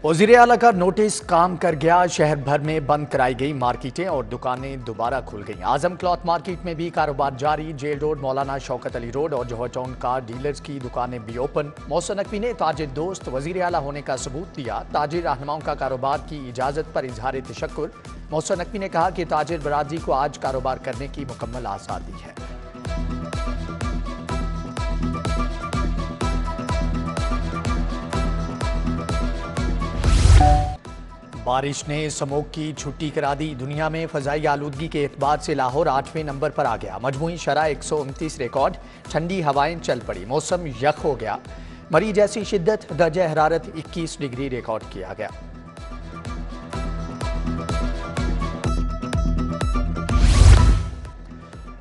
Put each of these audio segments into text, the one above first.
वज़ीर आला का नोटिस काम कर गया। शहर भर में बंद कराई गई मार्केटें और दुकानें दोबारा खुल गईं। आजम क्लॉथ मार्केट में भी कारोबार जारी। जेल रोड, मौलाना शौकत अली रोड और जौहर टाउन कार डीलर्स की दुकानें भी ओपन। मौसम नकवी ने ताजिर दोस्त वज़ीर आला होने का सबूत दिया। ताजिर रहनुमाओं का कारोबार की इजाज़त पर इजहार तशक्कुर। मौसम नकवी ने कहा कि ताजिर बरादरी को आज कारोबार करने की मुकम्मल आज़ादी है। बारिश ने स्मोक की छुट्टी करा दी। दुनिया में फ़ज़ाई आलूदगी के एतबार से लाहौर 8वें नंबर पर आ गया। मजमूई शरह 129 रिकॉर्ड। ठंडी हवाएं चल पड़ी। मौसम यख हो गया। मरी जैसी शिद्दत। दर्जा हरारत 21 डिग्री रिकॉर्ड किया गया।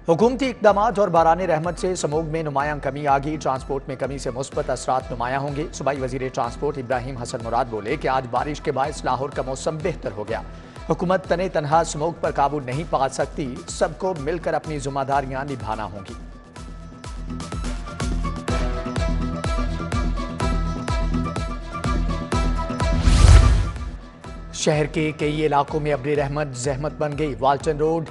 हुकूमती इक़दामात और बारान रहमत से स्मोग में नुमायां कमी आ गई। ट्रांसपोर्ट में कमी से मुस्बत असरात नुमायां होंगे। सूबाई वज़ीर ट्रांसपोर्ट इब्राहिम हसन मुराद बोले कि आज बारिश के बायस लाहौर का मौसम बेहतर हो गया। हुकूमत तने तनहा स्मोग पर काबू नहीं पा सकती। सबको मिलकर अपनी जिम्मेदारियां निभाना होंगी। शहर के कई इलाकों में अब्र रहमत जहमत बन गई। वाल्टन रोड,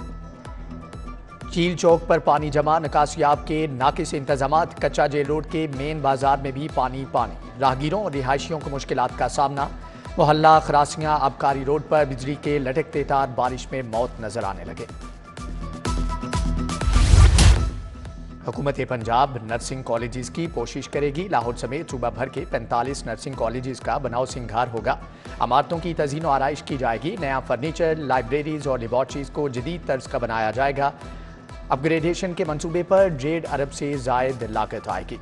चील चौक पर पानी जमा। नकासियाब के नाके से इंतजामात। कच्चा जेल रोड के मेन बाजार में भी पानी। राहगीरों और रिहायशियों को मुश्किलात का सामना। मोहल्ला खरासियां आबकारी रोड पर बिजली के लटकते तार। बारिश में मौत नजर आने लगे। हुकूमत पंजाब नर्सिंग कॉलेजेस की कोशिश करेगी। लाहौर समेत सूबा भर के 45 नर्सिंग कॉलेजेस का बनाव सिंगार होगा। इमारतों की तज़ीन और आराइश की जाएगी। नया फर्नीचर, लाइब्रेरीज और लेबॉर्ट्रीज को जदीद तर्ज का बनाया जाएगा। अपग्रेडेशन के मंसूबे पर 1.5 अरब से जायद लागत आएगी।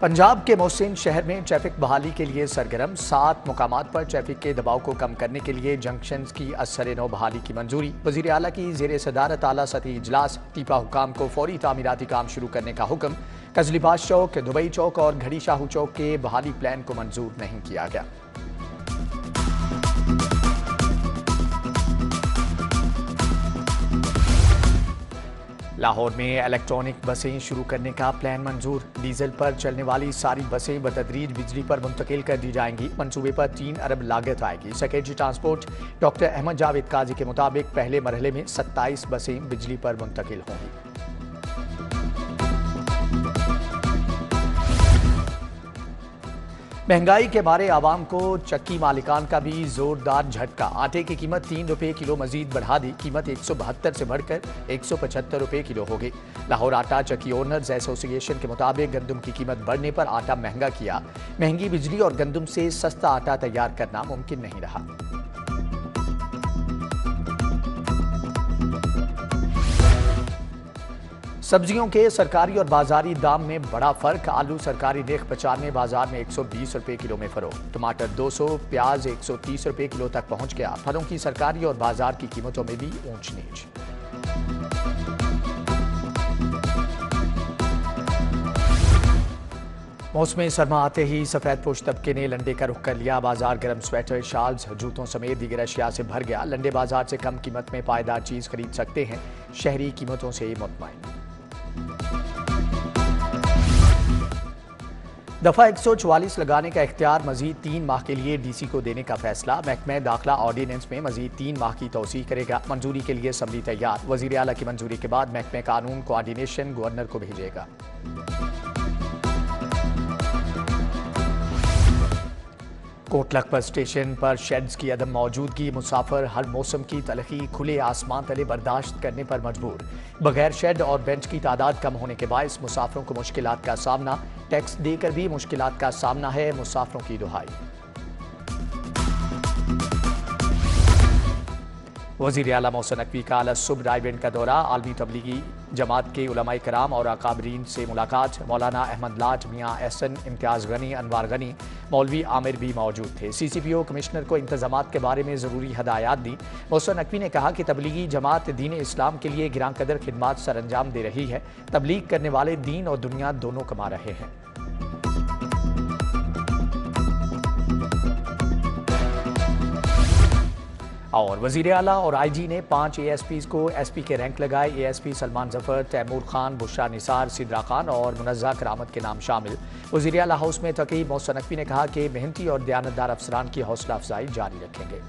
पंजाब के मोहसिन शहर में ट्रैफिक बहाली के लिए सरगर्म। 7 मुकामात पर ट्रैफिक के दबाव को कम करने के लिए जंक्शंस की असर नौ बहाली की मंजूरी। वज़ीर आला की ज़ेर सदारत आला सतही इजलास। टीपा हुकाम को फौरी तामीराती काम शुरू करने का हुक्म। कजलीबाज चौक, दुबई चौक और घड़ी शाहू चौक के बहाली प्लान को मंजूर नहीं किया गया। लाहौर में इलेक्ट्रॉनिक बसें शुरू करने का प्लान मंजूर। डीजल पर चलने वाली सारी बसें बतदरीज बिजली पर मुंतकिल कर दी जाएंगी। मंसूबे पर 3 अरब लागत आएगी। Secretary transport doctor Ahmad Javed Qazi के मुताबिक पहले मरहले में 27 बसें बिजली पर मुंतकिल होंगी। महंगाई के मारे आवाम को चक्की मालिकान का भी जोरदार झटका। आटे की कीमत 3 रुपये किलो मजीद बढ़ा दी। कीमत 172 से बढ़कर 175 रुपये किलो हो गई। लाहौर आटा चक्की ओनर्स एसोसिएशन के मुताबिक गंदम की कीमत बढ़ने पर आटा महंगा किया। महंगी बिजली और गंदम से सस्ता आटा तैयार करना मुमकिन नहीं रहा। सब्जियों के सरकारी और बाजारी दाम में बड़ा फर्क। आलू सरकारी रेख 95 बाजार में 120 रुपये किलो में फरोख्त। टमाटर 200, प्याज 130 रुपये किलो तक पहुंच गया। फलों की सरकारी और बाजार की कीमतों में भी ऊंच नीच। मौसम सरमा आते ही सफेद पोश तबके ने लंडे का रुख कर लिया। बाजार गर्म स्वेटर, शाल्स, जूतों समेत दीगर अशिया से भर गया। लंडे बाजार से कम कीमत में पायदार चीज खरीद सकते हैं। शहरी कीमतों से मुतमईन। दफा 144 लगाने का इख्तियार मजीद 3 माह के लिए डीसी को देने का फैसला। महकमा दाखिला ऑर्डिनेंस में मजीद 3 माह की तौसीह करेगा। मंजूरी के लिए असम्बली तैयार। वजीर आला की मंजूरी के बाद महकमा कानून कोऑर्डिनेशन गवर्नर को भेजेगा। कोटलख बस स्टेशन पर शेड्स की अदम मौजूदगी। मुसाफिर हर मौसम की तलखी खुले आसमान तले बर्दाश्त करने पर मजबूर। बगैर शेड और बेंच की तादाद कम होने के बायस मुसाफिरों को मुश्किलात का सामना। टैक्स देकर भी मुश्किलात का सामना है मुसाफिरों की दुहाई। वज़ीर आला मौसम नकवी का अलसुब रायबेंड का दौरा। आलमी तबलीगी जमात के उलमाए कराम और अकाबरीन से मुलाकात। मौलाना अहमद लाट, मियाँ एहसन, इम्तियाज़ गनी, अनवार गनी, मौलवी आमिर भी मौजूद थे। CCPO कमिश्नर को इंतजामात के बारे में ज़रूरी हदायत दी। मौसम नकवी ने कहा कि तबलीगी जमात दीन इस्लाम के लिए गिरां कदर खिदमात सर अंजाम दे रही है। तबलीग करने वाले दीन और दुनिया दोनों कमा रहे हैं। और वज़ीर आला और IG ने 5 ASPs को SP के रैंक लगाए। ASP सलमान जफर, तैमूर खान, बुशरा निसार, सिद्रा खान और मुनज़्ज़ा करामत के नाम शामिल। वज़ीर आला हाउस में तकीब मोहसिन नकवी ने कहा कि मेहनती और दयानतदार अफसरान की हौसला अफजाई जारी रखेंगे।